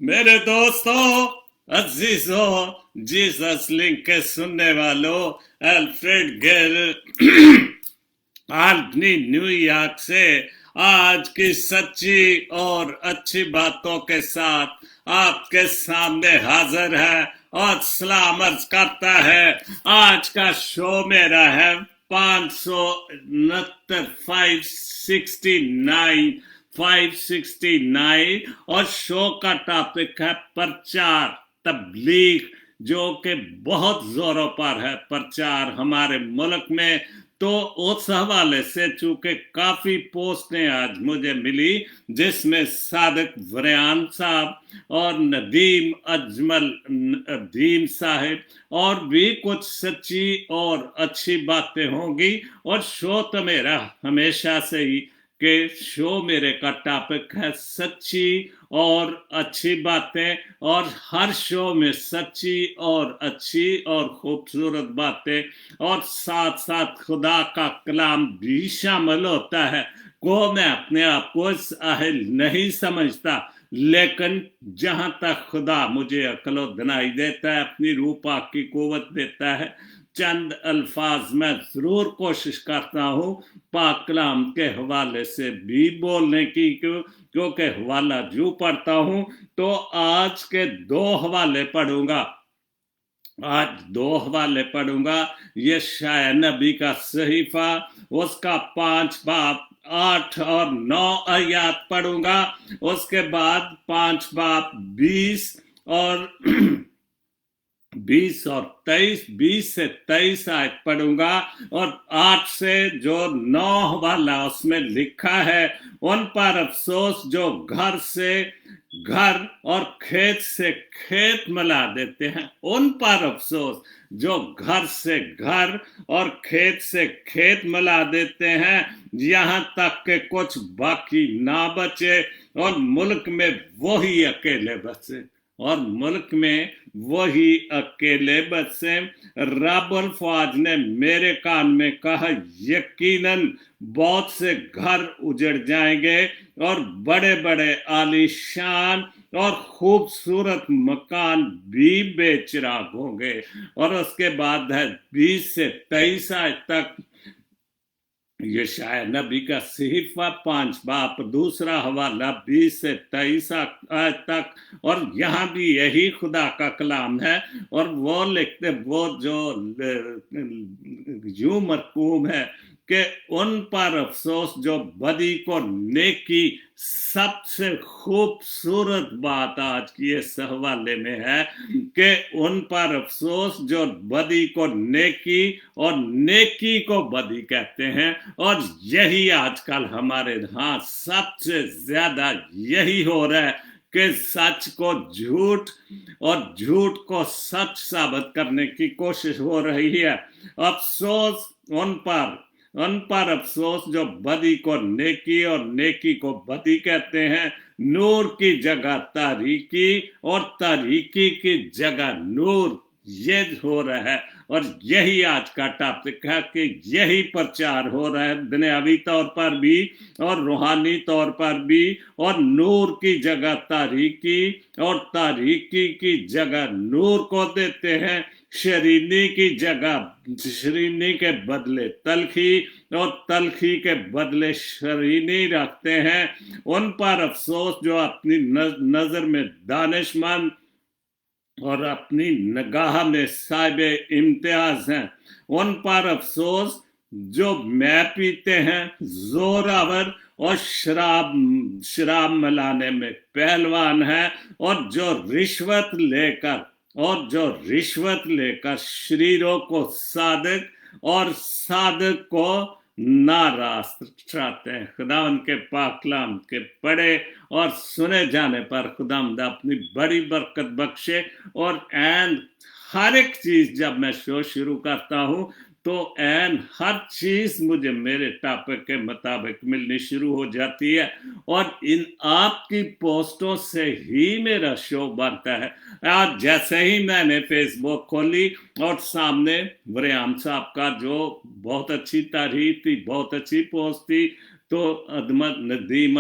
मेरे दोस्तों, अजीजों, Jesus link के सुनने वालों, अल्फ्रेड गेर आल्बनी न्यूयॉर्क से आज की सच्ची और अच्छी बातों के साथ आपके सामने हाजिर है और सलाम अर्ज करता है। आज का शो मेरा है 569 569 और शो का टॉपिक है प्रचार, तबलीग, जो कि बहुत जोरों पर है प्रचार हमारे मुल्क में। तो उस हवाले से चूंकि काफी पोस्टें आज मुझे मिली जिसमें सादिक वरयान साहब और नदीम अजमल नदीम साहिब और भी कुछ सच्ची और अच्छी बातें होंगी। और शो तो मेरा हमेशा से ही के शो मेरे का टॉपिक है सच्ची और अच्छी बातें, और हर शो में सच्ची और अच्छी और खूबसूरत बातें और साथ साथ खुदा का कलाम भी शामिल होता है। को मैं अपने आप को अहल नहीं समझता, लेकिन जहां तक खुदा मुझे अक्ल दिनाई देता है, अपनी रूह पाक की कुव्वत देता है, चंद अल्फाज में जरूर कोशिश करता हूँ पाक कलाम के हवाले से भी बोलने की, क्योंकि हवाला जो पढ़ता हूँ तो आज के दो हवाले पढ़ूंगा। आज दो हवाले पढ़ूंगा। ये शाया नबी का सहीफा, उसका 5 बाब 8 और 9 आयात पढ़ूंगा। उसके बाद 5 बाब 20 और 20 और 23, 20 से 23 आयत पढ़ूंगा, और 8 से जो 9 वाला उसमें लिखा है, उन पर अफसोस जो घर से घर और खेत से खेत मिला देते हैं। उन पर अफसोस जो घर से घर और खेत से खेत मिला देते हैं, यहाँ तक कि कुछ बाकी ना बचे और मुल्क में वही अकेले बचे, और मुल्क में वही अकेले बसे। रब्बुल फौज ने मेरे कान में कहा, यकीनन बहुत से घर उजड़ जाएंगे और बड़े बड़े आलीशान और खूबसूरत मकान भी बेचिराग होंगे। और उसके बाद है 20 से 23 आयत तक ये शायद नबी का सहीफा 5 बाब दूसरा हवाला 20 से 23 तक, और यहाँ भी यही खुदा का कलाम है। और वो लिखते, वो जो यूं मरकूम है कि उन पर अफसोस जो बदी को नेकी, सबसे खूबसूरत बात आज की इस हवाले में है कि उन पर अफसोस जो बदी को नेकी और नेकी को बदी कहते हैं। और यही आजकल हमारे यहाँ सबसे ज्यादा यही हो रहा है कि सच को झूठ और झूठ को सच साबित करने की कोशिश हो रही है। अफसोस उन पर अफसोस जो बदी को नेकी और नेकी को बदी कहते हैं। नूर की जगह तारीकी और तारीकी की जगह नूर, ये हो रहा है। और यही आज का टॉपिक है कि यही प्रचार हो रहा है दुनियावी तौर पर भी और रूहानी तौर पर भी। और नूर की जगह तारीकी और तारीकी की जगह नूर को देते हैं। शरीनी की जगह शरीनी के बदले तलखी और तलखी के बदले शरीनी रखते हैं। उन पर अफसोस जो अपनी नजर में दानिशमंद और अपनी निगाह में साहिब इम्तियाज हैं। उन पर अफसोस जो मैं पीते हैं, जोरावर और शराब मिलाने में पहलवान है, और जो रिश्वत लेकर शरीरों को सादिक और सादिक को नारास्त चाहते हैं। खुदावन के पाक कलाम के पढ़े और सुने जाने पर खुदावंद अपनी बड़ी बरकत बख्शे। और एन हर एक चीज जब मैं शो शुरू करता हूँ तो एन हर चीज मुझे मेरे टॉपिक के मुताबिक मिलनी शुरू हो जाती है, और इन आपकी पोस्टों से ही मेरा शो बनता है। आज जैसे ही मैंने फेसबुक खोली और सामने वरयाम साहब का जो बहुत अच्छी तारीफ थी, बहुत अच्छी पोस्ट थी, तो नदीम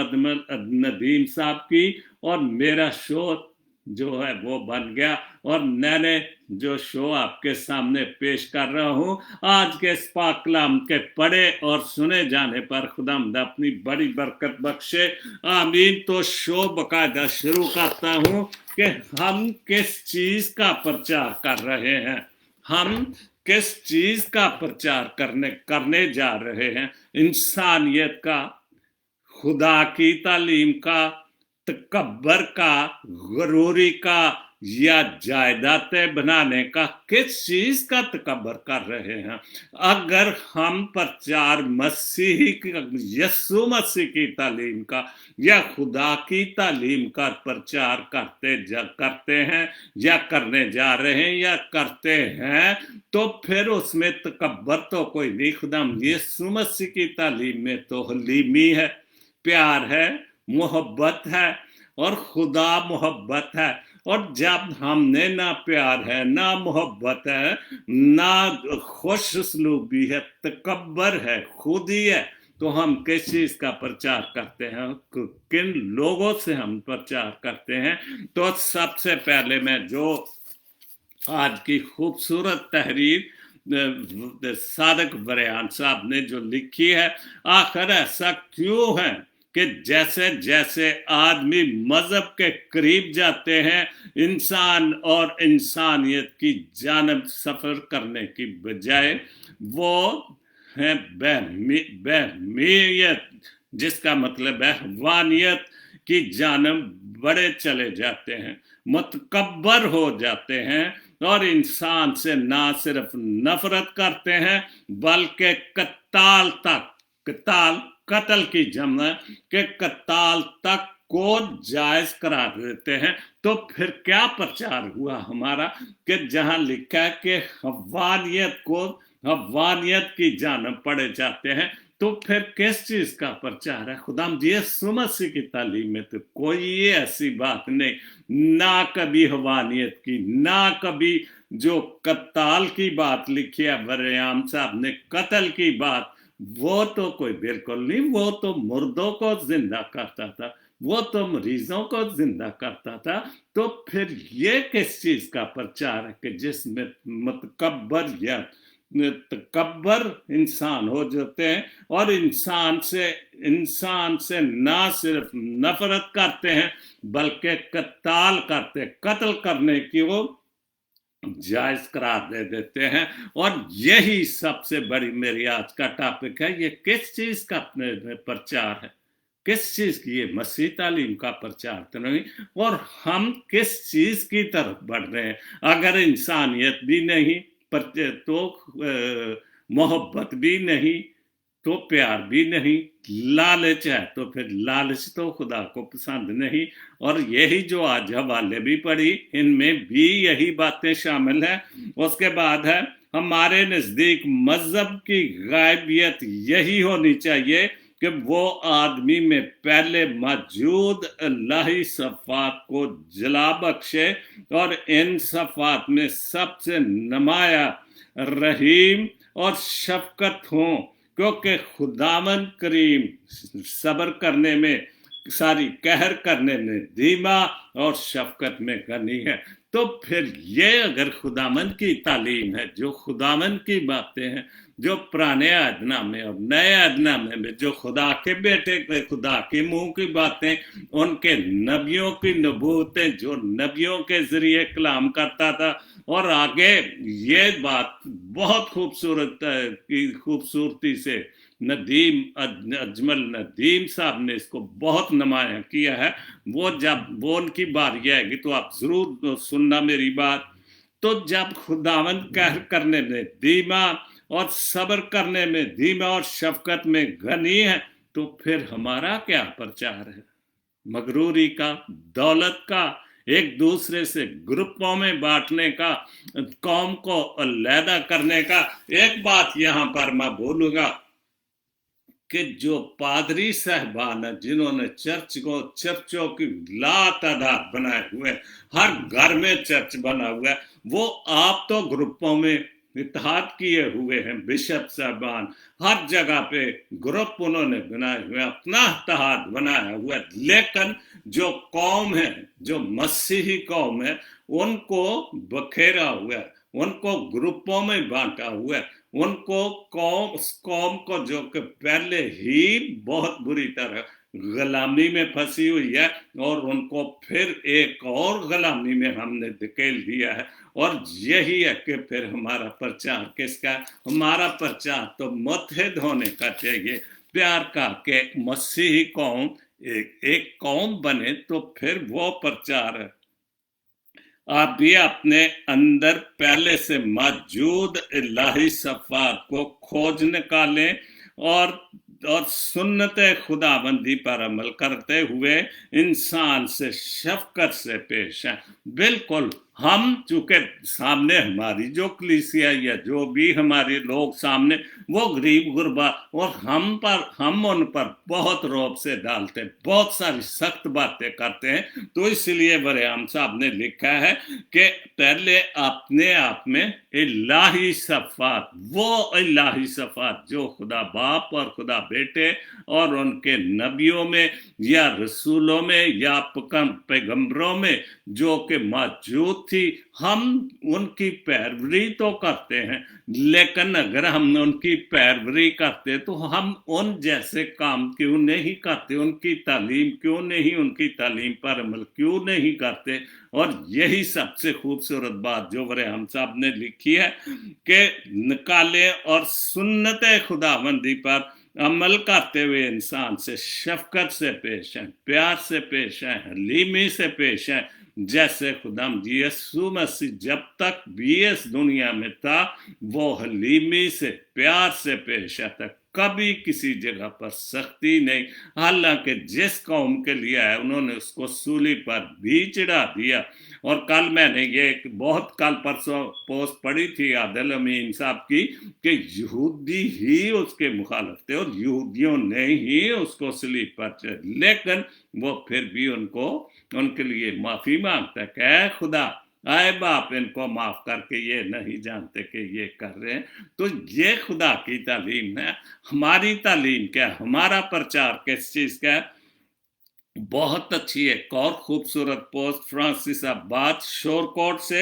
साहब की और मेरा शो जो है वो बन गया। और मैंने जो शो आपके सामने पेश कर रहा हूँ आज के इस पाक कलाम के पढ़े और सुने जाने पर खुदावंद अपनी बड़ी बरकत बख्शे, आमीन। तो शो बकायदा शुरू करता हूँ कि हम किस चीज का प्रचार कर रहे हैं, हम किस चीज का प्रचार करने जा रहे हैं। इंसानियत का, खुदा की तालीम का, तकब्बर का, गरूरी का, या जायदादें बनाने का? किस चीज का तकब्बर कर रहे हैं? अगर हम प्रचार यीशु मसीह की तालीम का या खुदा की तालीम का प्रचार करते हैं या करने जा रहे हैं या करते हैं, तो फिर उसमें तकब्बर तो कोई नहीं। खुदा यीशु मसीह की तालीम में तो हलीमी है, प्यार है, मोहब्बत है, और खुदा मोहब्बत है। और जब हमने ना प्यार है, ना मोहब्बत है, ना खुश उसलूबी है, तकब्बर है, खुद ही है, तो हम किस चीज का प्रचार करते हैं? किन लोगों से हम प्रचार करते हैं? तो सबसे पहले मैं जो आज की खूबसूरत तहरीर सादक बरयान साहब ने जो लिखी है, आखिर ऐसा क्यों है कि जैसे जैसे आदमी मजहब के करीब जाते हैं, इंसान और इंसानियत की जानब सफर करने की बजाय वो है बहमीयत, जिसका मतलब है वानियत की जानब बड़े चले जाते हैं, मुतकब्बर हो जाते हैं, और इंसान से ना सिर्फ नफरत करते हैं बल्कि कत्ल की जमा के कत्ल तक को जायज करार देते हैं। तो फिर क्या प्रचार हुआ हमारा कि जहां लिखा है कि हव्वानियत की जानब पड़े जाते हैं, तो फिर किस चीज का प्रचार है? खुदाम यीशु मसीह की तालीम में तो कोई ऐसी बात नहीं, ना कभी हवानियत की, ना कभी जो कत्ल की बात लिखी है बरयाम साहब ने, कत्ल की बात, वो तो कोई बिल्कुल नहीं। वो तो मुर्दों को जिंदा करता था, वो तो मरीजों को जिंदा करता था। तो फिर ये किस चीज का प्रचार है कि जिसमें मुतकब्बर या तकब्बर इंसान हो जाते हैं और इंसान से ना सिर्फ नफरत करते हैं बल्कि कत्ल करने की वो जायज करार दे देते हैं। और यही सबसे बड़ी मेरी आज का टॉपिक है। ये किस चीज का प्रचार है? किस चीज की? ये मसीह तालीम का प्रचार तो नहीं। और हम किस चीज की तरफ बढ़ रहे हैं? अगर इंसानियत भी नहीं तो मोहब्बत भी नहीं, तो प्यार भी नहीं, लालच है, तो फिर लालच तो खुदा को पसंद नहीं। और यही जो आज हवाले भी पढ़ी, इनमें भी यही बातें शामिल है। उसके बाद है हमारे नजदीक मजहब की गायबियत यही होनी चाहिए कि वो आदमी में पहले मौजूद अल्लाही सफ़ात को जला बख्शे और इन सफ़ात में सबसे नमाया रहीम और शफकत हो, क्योंकि खुदावन करीम सब्र करने में, सारी कहर करने में धीमा और शफकत में गनी है। तो फिर ये अगर खुदावन की तालीम है, जो खुदावन की बातें हैं, जो पुराने अहदनामे और नए अहदनामे में जो खुदा के बेटे खुदा के मुंह की बातें, उनके नबियों की नबूवतें जो नबियों के जरिए कलाम करता था। और आगे ये बात बहुत खूबसूरती से अजमल नदीम साहब ने इसको बहुत नुमाया किया है। वो उनकी बारी आएगी तो आप जरूर सुनना मेरी बात। तो जब खुदावन कहर करने में धीमा और सब्र करने में धीमा और शफकत में घनी है, तो फिर हमारा क्या प्रचार है? मगरूरी का, दौलत का, एक दूसरे से ग्रुपों में बांटने का, कौम को अलहदा करने का। एक बात यहां पर मैं बोलूंगा कि जो पादरी साहबान है जिन्होंने चर्चों की लातादाद बनाए हुए, हर घर में चर्च बना हुआ है, वो आप तो ग्रुपों में इत्तेहाद किए हुए हैं। बिशप साहबान हर जगह पे ग्रुप उन्होंने बनाए हुए, अपना इत्तेहाद बनाया हुआ है। लेकिन जो कौम है, जो मसीही कौम है उनको बखेरा हुआ है, उनको ग्रुपों में बांटा हुआ है, उनको कौम को जो कि पहले ही बहुत बुरी तरह गुलामी में फंसी हुई है और उनको फिर एक और गुलामी में हमने धकेल दिया है। और यही है कि फिर हमारा प्रचार किसका? हमारा प्रचार तो मुत्तहिद होने का चाहिए, प्यार का, कि मसीही कौम एक कौम बने, तो फिर वो प्रचार है। आप भी अपने अंदर पहले से मौजूद इलाही सफ़ात को खोज निकालें और सुन्नत खुदाबंदी पर अमल करते हुए इंसान से शफकत से पेश हैं। बिल्कुल हम चूंकि सामने हमारी जो कलीसिया या जो भी हमारे लोग सामने वो गरीब गुरबा, और हम उन पर बहुत रौब से डालते हैं, बहुत सारी सख्त बातें करते हैं। तो इसलिए बरेआम साहब ने लिखा है कि पहले अपने आप में इलाही सफ़ात, वो इलाही सफ़ात जो खुदा बाप और खुदा बेटे और उनके नबियों में या रसूलों में या पैगंबरों में जो कि मौजूद थी, हम उनकी पैरवी तो करते हैं, लेकिन अगर हम उनकी पैरवी करते तो हम उन जैसे काम क्यों नहीं करते, उनकी तालीम क्यों नहीं, उनकी तालीम पर अमल क्यों नहीं करते। और यही सबसे खूबसूरत बात जो बरेआम साहब ने लिखी है कि निकाले और सुन्नत खुदाबंदी पर अमल करते हुए इंसान से शफकत से पेश है, प्यार से पेश है, हलीमी से पेश है, जैसे खुदाम यीशु मसीह जब तक भी इस दुनिया में था वो हलीमी से, प्यार से पेश आता, कभी किसी जगह पर सख्ती नहीं। हालांकि जिस कौम के लिए आया उन्होंने उसको सूली पर भी चढ़ा दिया। और कल मैंने ये बहुत कल परसों पोस्ट पढ़ी थी आदिल अमीन साहब की कि यहूदी ही उसके मुखालिफ थे और यहूदियों ने ही उसको सलीब पर चढ़ा, लेकिन वो फिर भी उनके लिए माफी मांगता है कि खुदा आए बाप इनको माफ करके, ये नहीं जानते कि ये कर रहे हैं। तो ये खुदा की तालीम है। हमारी तालीम क्या, हमारा प्रचार किस चीज का है? बहुत अच्छी एक और खूबसूरत पोस्ट फ्रांसिस अब्बास शोरकोट से,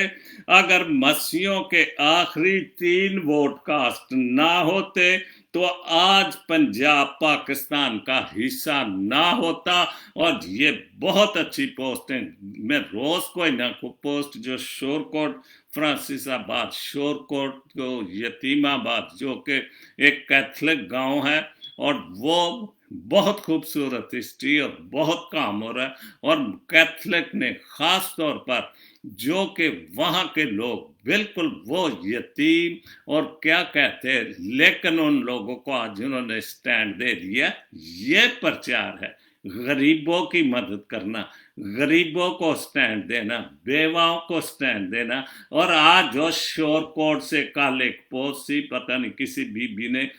अगर मसीहों के आखिरी 3 वोट कास्ट ना होते तो आज पंजाब पाकिस्तान का हिस्सा ना होता। और ये बहुत अच्छी पोस्ट है, मैं रोज कोई ना कोई पोस्ट जो शोरकोट फ्रांसिस अब्बास शोरकोट को यतीमाबाद जो कि एक कैथलिक गांव है और वो बहुत खूबसूरत हिस्ट्री और बहुत काम हो रहा है। और कैथलिक ने खास तौर पर जो कि वहाँ के लोग बिल्कुल वो यतीम और क्या कहते हैं, लेकिन उन लोगों को आज उन्होंने स्टैंड दे दिया। ये प्रचार है, गरीबों की मदद करना, गरीबों को स्टैंड देना, बेवाओं को स्टैंड देना। और आज जो शोरकोट से कल एक पोस्ट सी, पता नहीं किसी बीबी ने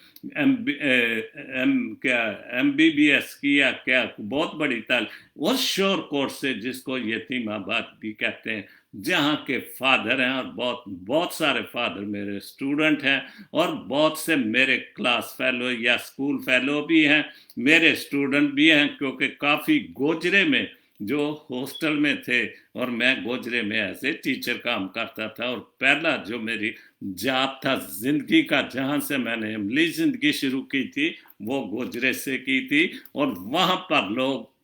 MBBS की या क्या बहुत बड़ी ताल, उस शोरकोट से जिसको यतीमाबाद भी कहते हैं, जहाँ के फादर हैं, और बहुत सारे फादर मेरे स्टूडेंट हैं और बहुत से मेरे क्लास फेलो या स्कूल फेलो भी हैं, मेरे स्टूडेंट भी हैं, क्योंकि काफ़ी गोजरे में जो हॉस्टल में थे और मैं गोजरे में ऐसे टीचर काम करता था। और पहला जो मेरी जॉब था जिंदगी का, जहाँ से मैंने अमली जिंदगी शुरू की थी, वो गोजरे से की थी। और वहाँ पर लोग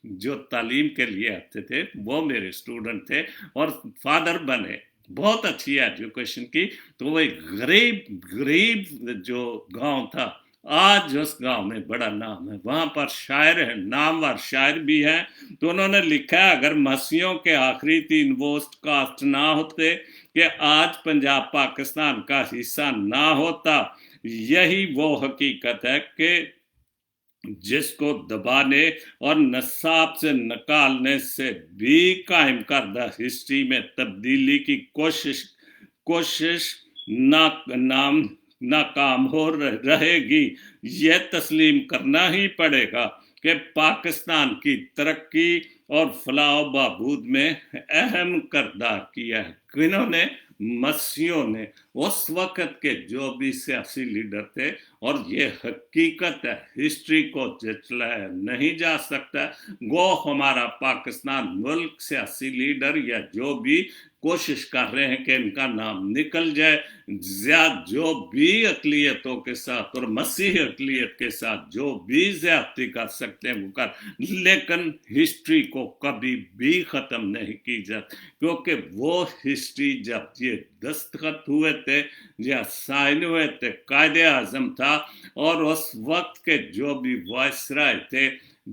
जो तालीम के लिए आते थे वो मेरे स्टूडेंट थे और फादर बने, बहुत अच्छी एजुकेशन की। तो वो एक गरीब जो गांव था, आज उस गांव में बड़ा नाम है, वहां पर शायर है, नामवर शायर भी है। तो उन्होंने लिखा है, अगर मसीहों के आखिरी 3 वोट कास्ट ना होते, कि आज पंजाब पाकिस्तान का हिस्सा ना होता। यही वो हकीकत है कि जिसको दबाने और नसाब से निकालने से भी कायम करदा हिस्ट्री में तब्दीली की कोशिश नाकाम हो रहेगी। यह तस्लीम करना ही पड़ेगा कि पाकिस्तान की तरक्की और फलाह बहबूद में अहम किरदार किया है। किन्होंने? मसीहों ने, उस वक्त के जो भी सियासी लीडर थे, और ये हकीकत है, हिस्ट्री को झुठलाया नहीं जा सकता। वो हमारा पाकिस्तान मुल्क सियासी लीडर या जो भी कोशिश कर रहे हैं कि इनका नाम निकल जाए, जो भी अकलियतों के साथ और मसीही अकलियत के साथ जो भी ज्यादती कर सकते हैं वो कर, लेकिन हिस्ट्री को कभी भी खत्म नहीं की जाती, क्योंकि वो हिस्ट्री जब ये दस्तखत हुए थे या साइन हुए थे, कायदे आजम था, और उस वक्त के जो भी वायसराय थे,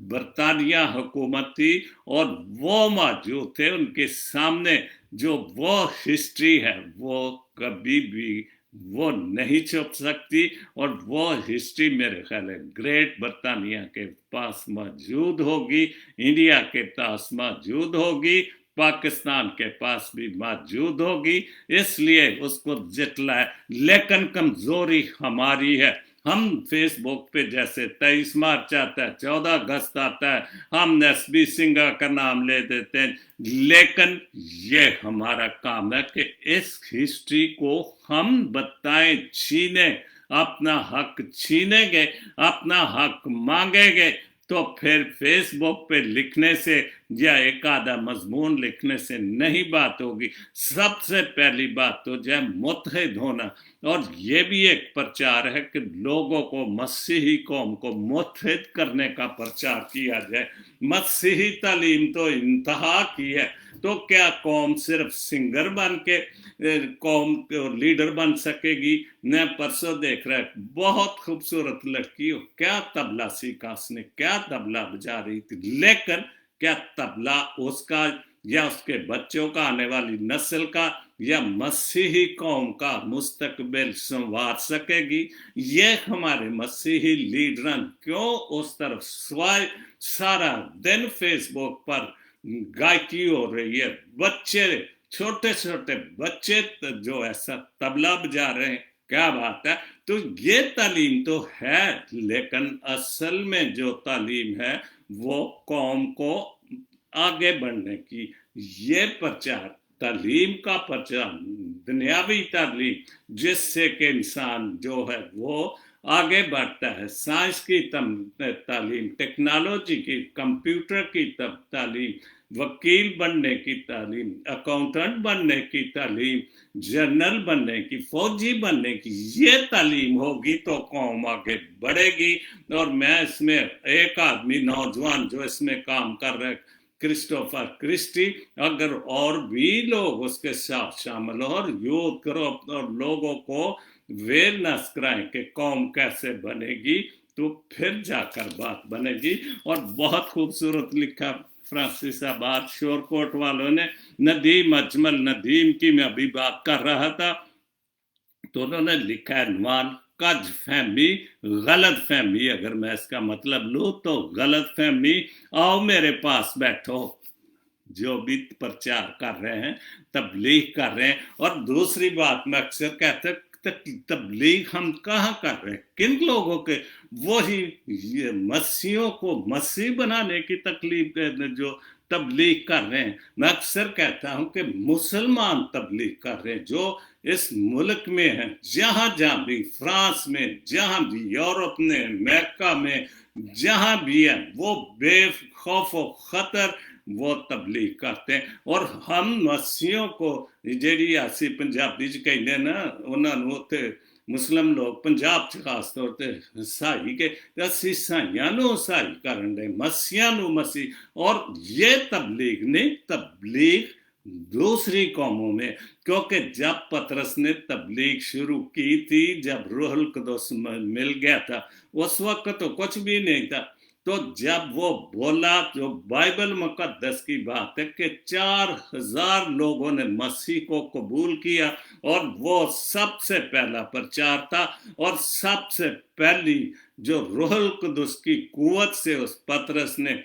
बरतानिया हुकूमत थी, और वो मौजूद थे, उनके सामने जो वो हिस्ट्री है वो कभी भी वो नहीं छुप सकती। और वो हिस्ट्री मेरे ख्याल है ग्रेट बरतानिया के पास मौजूद होगी, इंडिया के पास मौजूद होगी, पाकिस्तान के पास भी मौजूद होगी, इसलिए उसको जितलाए। लेकिन कमजोरी हमारी है, हम फेसबुक पे जैसे 23 मार्च आता है, 14 अगस्त आता है, हम एसबी सिंह का नाम ले देते हैं, लेकिन ये हमारा काम है कि इस हिस्ट्री को हम बताएं, छीने, अपना हक छीनेंगे, अपना हक मांगेंगे, तो फिर फेसबुक पे लिखने से या एक आधा मजमून लिखने से नहीं बात होगी। सबसे पहली बात तो जो मुत्तहिद होना, और ये भी एक प्रचार है कि लोगों को, मसीही कौम को मुत्तहिद करने का प्रचार किया जाए। मसीही तालीम तो इंतहा की है, तो क्या कौम सिर्फ सिंगर बन के कौम लीडर बन सकेगी? मैं परसों देख रहा है, बहुत खूबसूरत लड़की हो, क्या तबला सीखा उसने, क्या तबला बजा रही थी, लेकिन क्या तबला उसका या उसके बच्चों का, आने वाली नस्ल का या मसीही कौम का मुस्तकबिल संवार सकेगी? ये हमारे मसीही लीडरन क्यों उस तरफ स्वाय सारा दिन फेसबुक पर गायकी हो रही है, बच्चे, छोटे छोटे बच्चे जो ऐसा तबला बजा रहे हैं, क्या बात है। तो ये तालीम तो है, लेकिन असल में जो तालीम है वो कौम को आगे बढ़ने की, ये प्रचार, तालीम का प्रचार, दुनियावी तालीम, जिससे कि इंसान जो है वो आगे बढ़ता है, साइंस की तालीम, टेक्नोलॉजी की, कंप्यूटर की तालीम, वकील बनने की तालीम, अकाउंटेंट बनने की तालीम, जनरल बनने की, फौजी बनने की, ये तालीम होगी तो कौम आगे बढ़ेगी। और मैं इसमें एक आदमी नौजवान जो इसमें काम कर रहे, क्रिस्टोफर क्रिस्टी, अगर और भी लोग उसके साथ शामिल हो और यूथ करो और लोगों को अवेयरनेस कराएं कि कौम कैसे बनेगी, तो फिर जाकर बात बनेगी। और बहुत खूबसूरत लिखा फ्रांसिस आबाद शोरकोट वालों ने, नदीम अजमल नदीम की मैं अभी बात कर रहा था, तो उन्होंने लिखा है नवान कज फहमी, गलत फहमी, अगर मैं इसका मतलब लूँ तो गलत फहमी, आओ मेरे पास बैठो, जो भी प्रचार कर रहे हैं, तबलीग कर रहे हैं। और दूसरी बात मैं अक्सर कहता तबलीग हम कहाँ कर रहे हैं, किन लोगों के, वही ये मसीहों को मसीह बनाने की तकलीफ जो तबलीग कर रहे हैं। मैं अक्सर कहता हूं कि मुसलमान तबलीग कर रहे हैं जो इस मुल्क में हैं, जहां जहां भी, फ्रांस में, जहां भी, यूरोप में, अमेरिका में, जहां भी है, वो बेखौफ व खतर वो तबलीग करते हैं। और हम मसीहों को ਜਿਹੜੀ ਅਸੀਂ ਪੰਜਾਬੀ ਚ ਕਹਿੰਦੇ ਨਾ, ਉਹਨਾਂ ਨੂੰ ਉੱਥੇ ਮੁਸਲਮ ਲੋਕ ਪੰਜਾਬ ਚ ਖਾਸ ਤੌਰ ਤੇ ईसाई के, ਅਸੀਂ ईसाइयां ਨੂੰ ईसाई ਕਰਨ ਦੇ, मसीहियों ਨੂੰ मसीह। और ये तबलीग नहीं, तबलीग दूसरी कौमों में, क्योंकि जब पतरस ने तबलीग शुरू की थी, जब रूहुल कुद्दुस मिल गया था, उस वक्त तो कुछ भी नहीं था। तो जब वो बोला, जो बाइबल मुकद्दस की बात है कि 4000 लोगों ने मसीह को कबूल किया, और वो सबसे पहला प्रचार था, और सबसे पहली जो रूहुल कुद्दुस की कुव्वत से उस पतरस ने,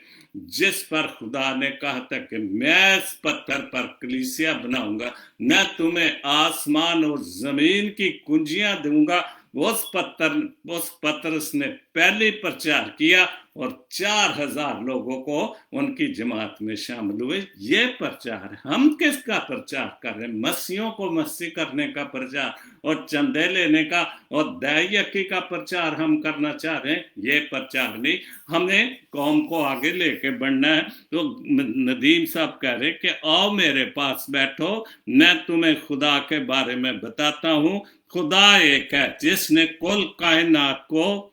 जिस पर खुदा ने कहा था कि मैं इस पत्थर पर कलीसिया बनाऊंगा, मैं तुम्हें आसमान और जमीन की कुंजियां दूंगा, उस पतरस ने पहले प्रचार किया और 4000 लोगों को उनकी जमात में शामिल हुए। ये प्रचार, हम किसका प्रचार कर रहे हैं? मसीहों को मसीह करने का प्रचार और चंदे लेने का और दैयकी का प्रचार हम करना चाह रहे हैं? ये प्रचार नहीं, हमें कौम को आगे लेके बढ़ना है। तो नदीम साहब कह रहे कि आओ मेरे पास बैठो, मैं तुम्हें खुदा के बारे में बताता हूं। खुदा एक है जिसने कुल कायनात को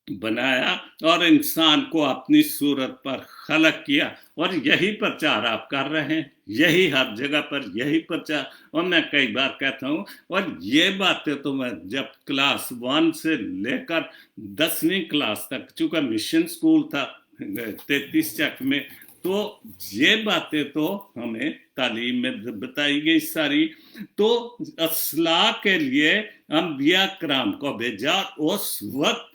बनाया और इंसान को अपनी सूरत पर खलक किया, और यही प्रचार आप कर रहे हैं, यही हर जगह पर यही प्रचार। और मैं कई बार कहता हूं, और ये बातें तो मैं जब क्लास 1 से लेकर 10वीं क्लास तक, चूंकि मिशन स्कूल था 33 चक में, तो ये बातें तो हमें तालीम में बताई गई सारी। तो असलाह के लिए अंबिया कराम को भेजा उस वक्त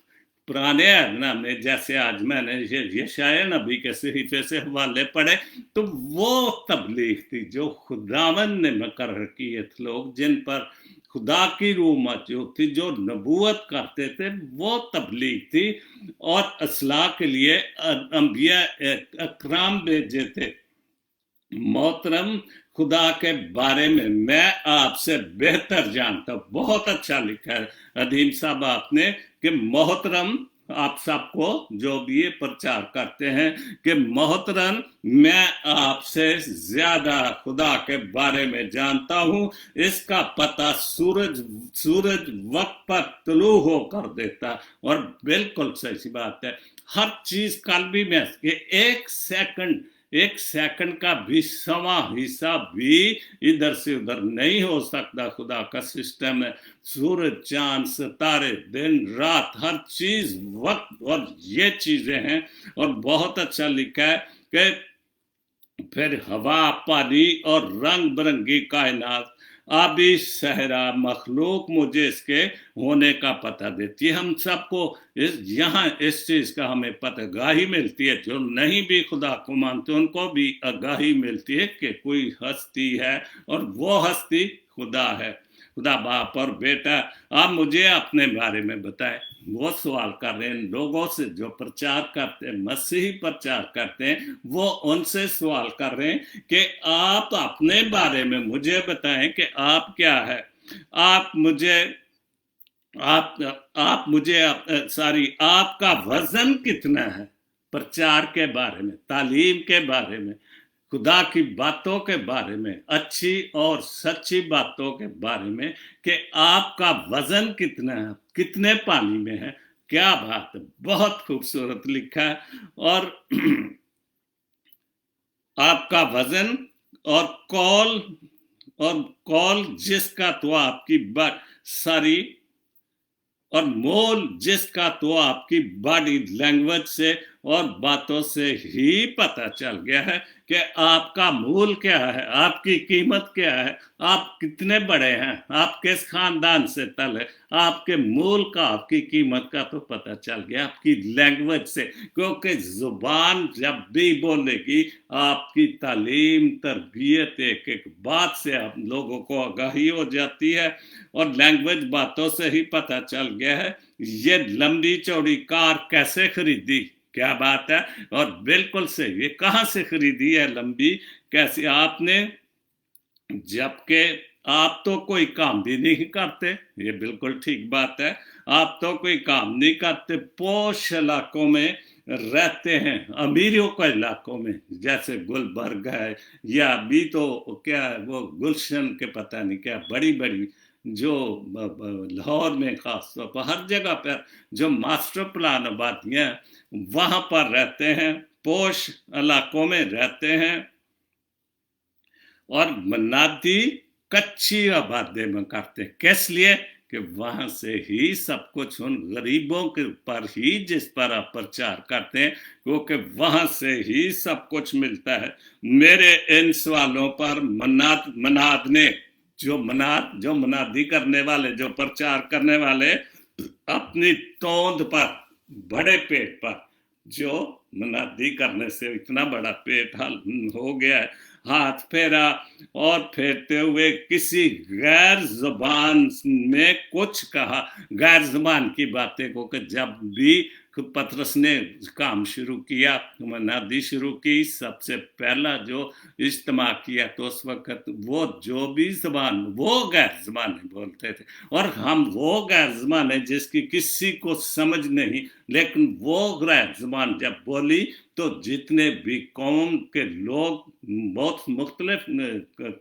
पुराने अहद में, जैसे आज मैंने यशाया नबी के सहीफे से हवाले पढ़े, तो वो तबलीग थी जो खुदावन ने मुकर्रर किए थे, लोग जिन पर खुदा की रूह मौजूद थी, जो नबूवत करते थे, वो तबलीग थी। और असलाह के लिए अंबिया अकराम भेजे थे। मोहतरम, खुदा के बारे में मैं आपसे बेहतर जानता हूं। बहुत अच्छा लिखा है अदीम साहब आपने कि मोहतरम, आप सबको जो भी ये प्रचार करते हैं कि मोहतरम, मैं आपसे ज्यादा खुदा के बारे में जानता हूं। इसका पता सूरज वक्त पर तुलू होकर देता। और बिल्कुल सही बात है, हर चीज कल भी मैं एक सेकंड का भी सवा हिस्सा भी इधर से उधर नहीं हो सकता। खुदा का सिस्टम है, सूरज, चांद, सितारे, दिन रात, हर चीज वक्त, और ये चीजें हैं। और बहुत अच्छा लिखा है कि फिर हवा, पानी और रंग बिरंगी कायनात, आबी सहरा मखलूक मुझे इसके होने का पता देती है। हम सबको यहाँ इस चीज का हमें पता आगाही मिलती है। जो नहीं भी खुदा को मानते उनको भी आगाही मिलती है कि कोई हस्ती है, और वो हस्ती खुदा है, खुदा बाप और बेटा। आप मुझे अपने बारे में बताएं। वो सवाल कर रहे हैं लोगों से जो प्रचार करते हैं, मसीही प्रचार करते हैं, वो उनसे सवाल कर रहे हैं कि आप अपने बारे में मुझे बताएं कि आप क्या है। आप मुझे आपका वजन कितना है? प्रचार के बारे में, तालीम के बारे में, खुदा की बातों के बारे में, अच्छी और सच्ची बातों के बारे में, कि आपका वजन कितना है, कितने पानी में है। क्या बात है, बहुत खूबसूरत लिखा है। और आपका वजन और कौल जिसका तो आपकी सारी, और मोल जिसका तो आपकी बॉडी लैंग्वेज से और बातों से ही पता चल गया है कि आपका मूल क्या है, आपकी कीमत क्या है, आप कितने बड़े हैं, आप किस खानदान से तल है। आपके मूल का, आपकी कीमत का तो पता चल गया आपकी लैंग्वेज से, क्योंकि जुबान जब भी बोलेगी, आपकी तालीम, तरबियत, एक एक बात से आप लोगों को आगाही हो जाती है। और लैंग्वेज बातों से ही पता चल गया है। ये लंबी चौड़ी कार कैसे खरीदी, क्या बात है। और बिल्कुल से ये कहां से खरीदी है लंबी, कैसे आपने, जबकि आप तो कोई काम भी नहीं करते। ये बिल्कुल ठीक बात है, आप तो कोई काम नहीं करते, पोश इलाकों में रहते हैं, अमीरों के इलाकों में, जैसे गुलबर्ग है, या अभी तो क्या है वो गुलशन के पता नहीं क्या, बड़ी बड़ी जो लाहौर में खास तौर पर हर जगह पर जो मास्टर प्लान आबादियां, वहां पर रहते हैं, पोश इलाकों में रहते हैं। और मनादी कच्ची आबादी में करते हैं, किस लिए कि वहां से ही सब कुछ उन गरीबों के पर ही, जिस पर आप प्रचार करते हैं, क्योंकि वहां से ही सब कुछ मिलता है। मेरे इन सवालों पर मनाद ने, जो मनादी करने वाले, जो प्रचार करने वाले, अपनी तोंद पर, बड़े पेट पर, जो मनादी करने से इतना बड़ा पेट हल हो गया है, हाथ फेरा और फेरते हुए किसी गैर जुबान में कुछ कहा, गैर जुबान की बातें को, कि जब भी पतरस ने काम शुरू किया, मनादी शुरू की, सबसे पहला जो इज्तिमा किया, तो उस वक्त वो जो भी जबान वो गैर जबान बोलते थे, और हम वो गैर जबान है जिसकी किसी को समझ नहीं, लेकिन वो गैर जबान जब बोली तो जितने भी कौम के लोग, बहुत मुख्तलिफ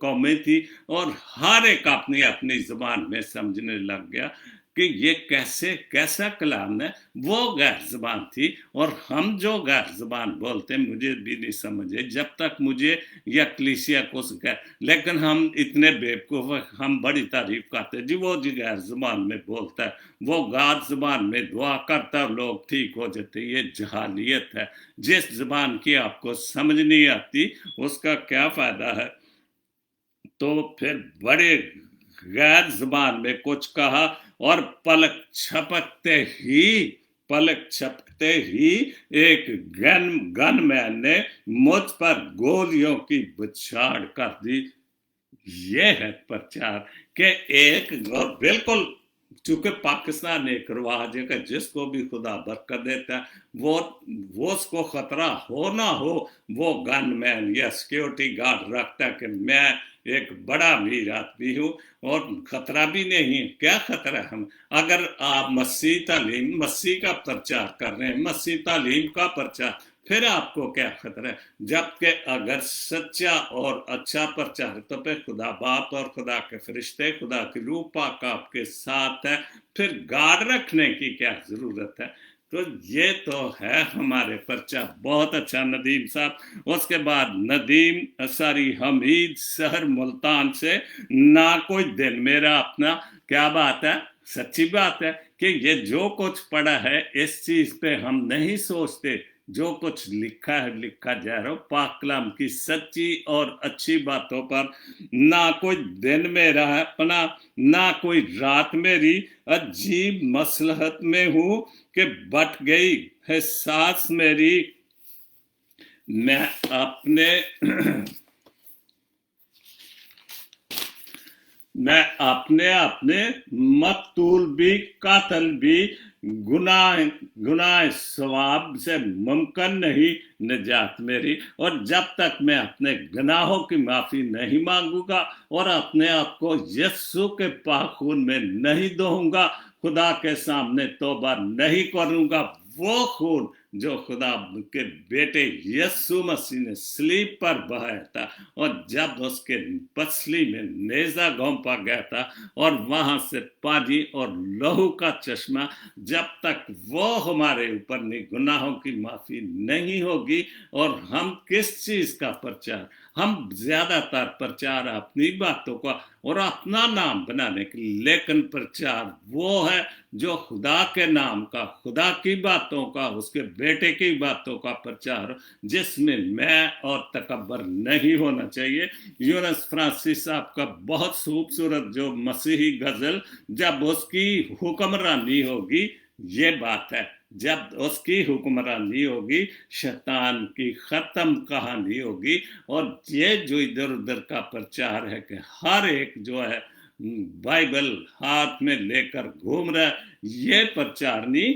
कौमें थी, और हर एक अपनी अपनी जबान में समझने लग गया कि ये कैसा कलाम है। वो गैर जबान थी, और हम जो गैर जबान बोलते हैं मुझे भी नहीं समझे जब तक मुझे या कलीसिया को सिखाए, लेकिन हम इतने बेवकूफ, हम बड़ी तारीफ करते जी वो जी गैर जबान में बोलता है, वो गैर जबान में दुआ करता है, लोग ठीक हो जाते। ये जहालियत है। जिस जबान की आपको समझ नहीं आती उसका क्या फायदा है। तो फिर बड़े गैर जुबान में कुछ कहा, और पलक छपकते ही एक गनमैन ने मुझ पर गोलियों की बौछार कर दी। ये है प्रचार के एक बिल्कुल, चूंकि पाकिस्तान एक रिवाज है कि जिसको भी खुदा बरकत देता है, वो उसको खतरा हो ना हो, वो गनमैन या सिक्योरिटी गार्ड रखता है कि मैं एक बड़ा अमीर आदमी हूँ और खतरा भी नहीं। क्या खतरा है? हम अगर आप मसीह का प्रचार कर रहे हैं, मसीह तालीम का प्रचार, फिर आपको क्या खतरा है? जबकि अगर सच्चा और अच्छा प्रचार है तो फिर खुदा बाप और खुदा के फरिश्ते, खुदा की रूह पाक आपके साथ है, फिर गार्ड रखने की क्या जरूरत है? तो ये तो है हमारे पर्चा। बहुत अच्छा नदीम साहब। उसके बाद हमीद शहर मुल्तान से, ना कोई दिन मेरा अपना। क्या बात है? सच्ची बात है कि ये जो कुछ पढ़ा है इस चीज पे हम नहीं सोचते। जो कुछ लिखा है लिखा जा रहा हो पाक कलाम की सच्ची और अच्छी बातों पर। ना कोई दिन मेरा है अपना, ना कोई रात मेरी, अजीब मसलहत में हूं कि बट गई है सांस मेरी। मैं अपने मकतूल भी, कातल भी, गुनाह सवाब से मुमकिन नहीं निजात मेरी। और जब तक मैं अपने गुनाहों की माफी नहीं मांगूंगा और अपने आप को यीशु के पाक खून में नहीं धोऊंगा, खुदा के सामने तौबा नहीं करूंगा, वो खून जो खुदा के बेटे यीशु मसीह ने स्लीब पर बहाया था, और जब उसके पसली में नेजा घोंपा गया था और वहां से पानी और लहू का चश्मा, जब तक वो हमारे ऊपर गुनाहों की माफी नहीं होगी। और हम किस चीज का प्रचार, हम ज्यादातर प्रचार अपनी बातों का और अपना नाम बनाने के लिए, लेकिन प्रचार वो है जो खुदा के नाम का, खुदा की बातों का, उसके बेटे की बातों का प्रचार, जिसमें मैं और तकब्बर नहीं होना चाहिए। यूनुस फ्रांसिस साहब का बहुत खूबसूरत जो मसीही गजल, जब उसकी हुक्मरानी होगी, ये बात है, जब उसकी हुक्मरानी होगी शैतान की खत्म कहानी होगी। और ये जो इधर उधर का प्रचार है कि हर एक जो है बाइबल हाथ में लेकर घूम रहा है, ये प्रचार नहीं,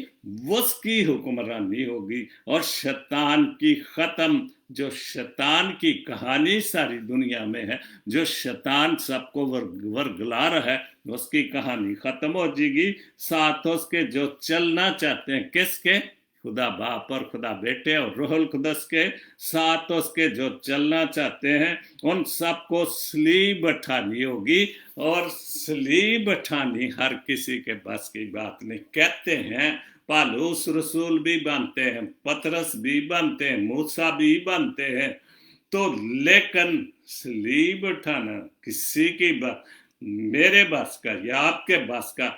उसकी हुक्मरानी होगी। और शैतान की खत्म, जो शैतान की कहानी सारी दुनिया में है, जो शैतान सबको वर्गला रहा है, उसकी कहानी खत्म हो जाएगी। साथ उसके जो चलना चाहते हैं, किसके? खुदा बाप और खुदा बेटे और रूहुल कुदस के साथ उसके जो चलना चाहते हैं, उन सबको सलीब उठानी होगी। और सलीब उठानी हर किसी के बस की बात नहीं। कहते हैं पालूस रसूल भी बनते हैं, पतरस भी बनते हैं, मूसा भी बनते हैं, तो लेकिन सलीब उठाना किसी की बात, मेरे बस का या आपके बस का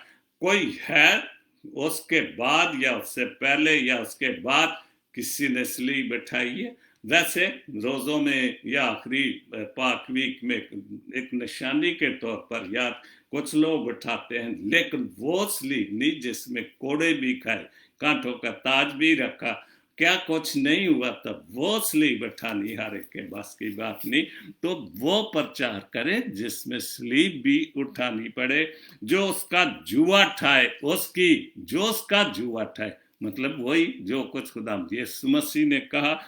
कोई है? उसके बाद या उससे पहले या उसके बाद किसी ने सलीब उठाई है? वैसे रोजों में या आखिरी पाक वीक में एक निशानी के तौर पर याद कुछ लोग उठाते हैं, लेकिन वो सलीब नहीं जिसमें कोड़े भी खाए, कांटों का ताज भी रखा, क्या कुछ नहीं हुआ तब वो स्लीब उठानी हर एक के बस की बात नहीं। तो वो प्रचार करे जिसमें स्लीब भी उठानी पड़े। जो उसका जुआ ठाए उसकी, जो उसका जुआ ठाए, मतलब वही जो कुछ खुदा यीशु मसीह ने कहा,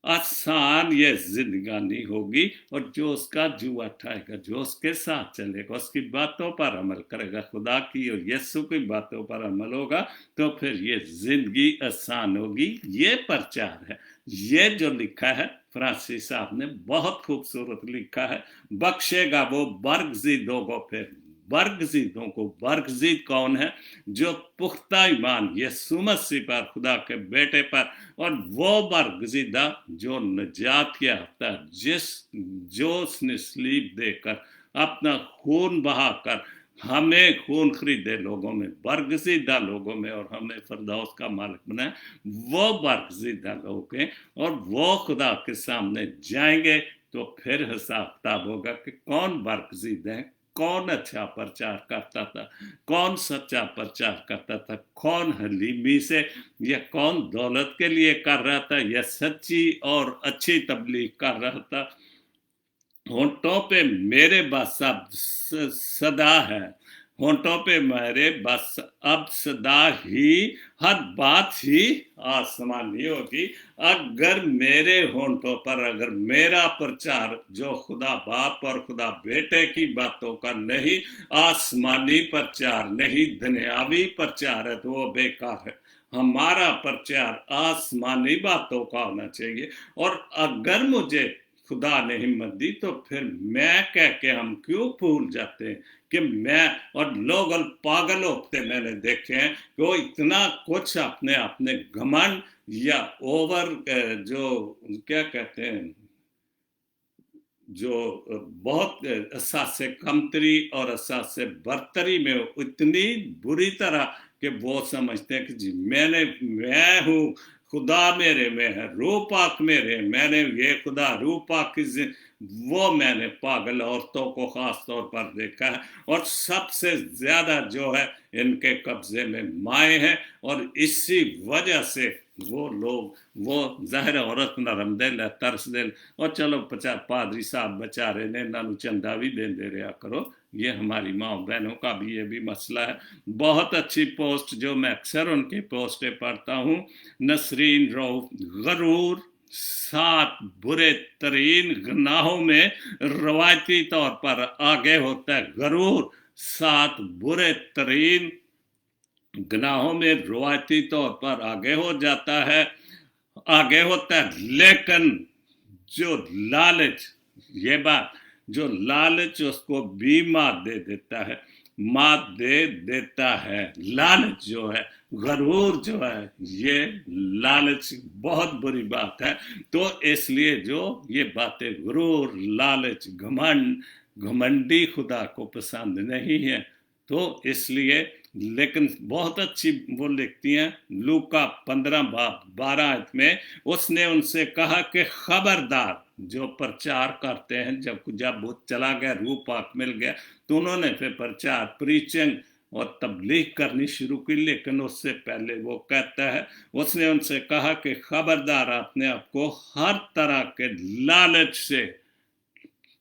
आसान ये जिंदगानी होगी। और जो उसका जुआ ठाएगा, जो उसके साथ चलेगा, उसकी बातों पर अमल करेगा, खुदा की और यीशु की बातों पर अमल होगा, तो फिर ये जिंदगी आसान होगी। ये प्रचार है। ये जो लिखा है फ्रांसिस साहब ने बहुत खूबसूरत लिखा है, बख्शेगा वो बर्गजीदों को। फिर बर्गजीदों को, बर्गजीद कौन है? जो पुख्ता ईमान यीशु मसीह पर, खुदा के बेटे पर, और वो बर्गजीदा जो नजात याफ्ता, जो उसने स्लीब देकर अपना खून बहाकर हमें खून खरीदे लोगों में, बर्गजीदा लोगों में, और हमें फिरदौस का मालिक बनाया, वो बर्गजीदा लोग हैं। और वो खुदा के सामने जाएंगे तो फिर हिसाब किताब होगा कि कौन बर्गजीदा है, कौन अच्छा प्रचार करता था, कौन सच्चा प्रचार करता था, कौन हलीमी से, या कौन दौलत के लिए कर रहा था, या सच्ची और अच्छी तबलीग कर रहा था। होंठों पे मेरे बस अब सदा है, होंठों पे मेरे बस अब सदा ही, हर बात ही आसमानी होगी। अगर मेरे होंठों पर, अगर मेरा प्रचार जो खुदा बाप और खुदा बेटे की बातों का नहीं, आसमानी प्रचार नहीं, दुनियावी प्रचार है, तो वो बेकार है। हमारा प्रचार आसमानी बातों का होना चाहिए। और अगर मुझे खुदा ने हिम्मत दी तो फिर मैं कह के हम क्यों भूल जाते हैं कि मैं, और लोग पागल होते मैंने देखे हैं कि वो इतना कुछ अपने घमंड या ओवर, जो क्या कहते हैं, जो बहुत एहसास से कमतरी और एहसास से बर्तरी में इतनी बुरी तरह कि वो समझते हैं कि जी मैं हूँ, खुदा मेरे में है, रूह पाक मेरे, मैंने ये खुदा रूह पाक की, वो मैंने पागल औरतों को खास तौर पर देखा है। और सबसे ज्यादा जो है इनके कब्जे में माए हैं, और इसी वजह से वो लोग, वो ज़ाहिर औरत नरम दिल है, तरस दिल, और चलो पादरी साहब बेचारे ने नानू चंदा भी दे रहा करो, ये हमारी माँ बहनों का भी ये भी मसला है। बहुत अच्छी पोस्ट जो मैं अक्सर उनकी पोस्टें पढ़ता हूँ, नसरीन रऊफ, गरूर 7 बुरे तरीन गुनाहों में रवायती तौर पर आगे होता है। गरूर 7 बुरे तरीन गुनाहों में रवायती तौर पर आगे हो जाता है, आगे होता है। लेकिन जो लालच, ये बात, जो लालच उसको भी मात दे देता है, मात दे देता है। लालच जो है, गरूर जो है, ये लालच बहुत बुरी बात है। तो इसलिए जो ये बातें गरूर, लालच, घमंड, घमंडी खुदा को पसंद नहीं है। तो इसलिए, लेकिन बहुत अच्छी वो लिखती हैं लूका 15 बाब 12 में, उसने उनसे कहा कि खबरदार, जो प्रचार करते हैं, जब वो चला गया, रूह पाक मिल गया, तो उन्होंने फिर प्रचार, प्रीचिंग और तबलीग करनी शुरू की। लेकिन उससे पहले वो कहता है, उसने उनसे कहा कि खबरदार, अपने आप को हर तरह के लालच से,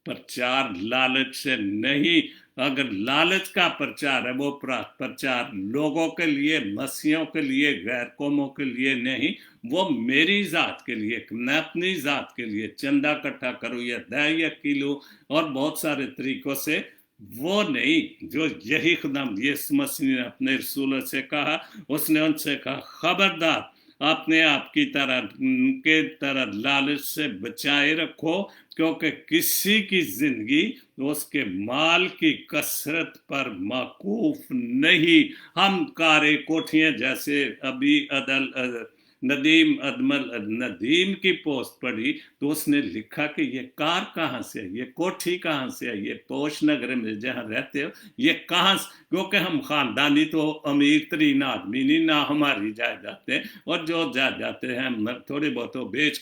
प्रचार लालच से नहीं, अगर लालच का प्रचार है वो प्रचार लोगों के लिए, मसीहों के लिए, गैर कौमों के लिए नहीं, वो मेरी जात के लिए, मैं अपनी जात के लिए चंदा इकट्ठा करूँ या दया किलो और बहुत सारे तरीकों से, वो नहीं। जो यही खुदा यीशु मसीह ने अपने रसूलों से कहा, उसने उनसे कहा खबरदार, अपने आप की तरह लालच से बचाए रखो, क्योंकि किसी की जिंदगी उसके माल की कसरत पर मौकूफ नहीं। हम कारे कोठियां, जैसे अभी नदीम की पोस्ट पढ़ी तो उसने लिखा कि ये कार कहाँ से है, ये कोठी कहाँ से है, ये पोश नगर में जहाँ रहते हो ये कहाँ से, क्योंकि हम खानदानी तो अमीर तरीन आदमी नहीं, ना हमारी जायदाद है, और जो जाते हैं हम थोड़े बहुत बेच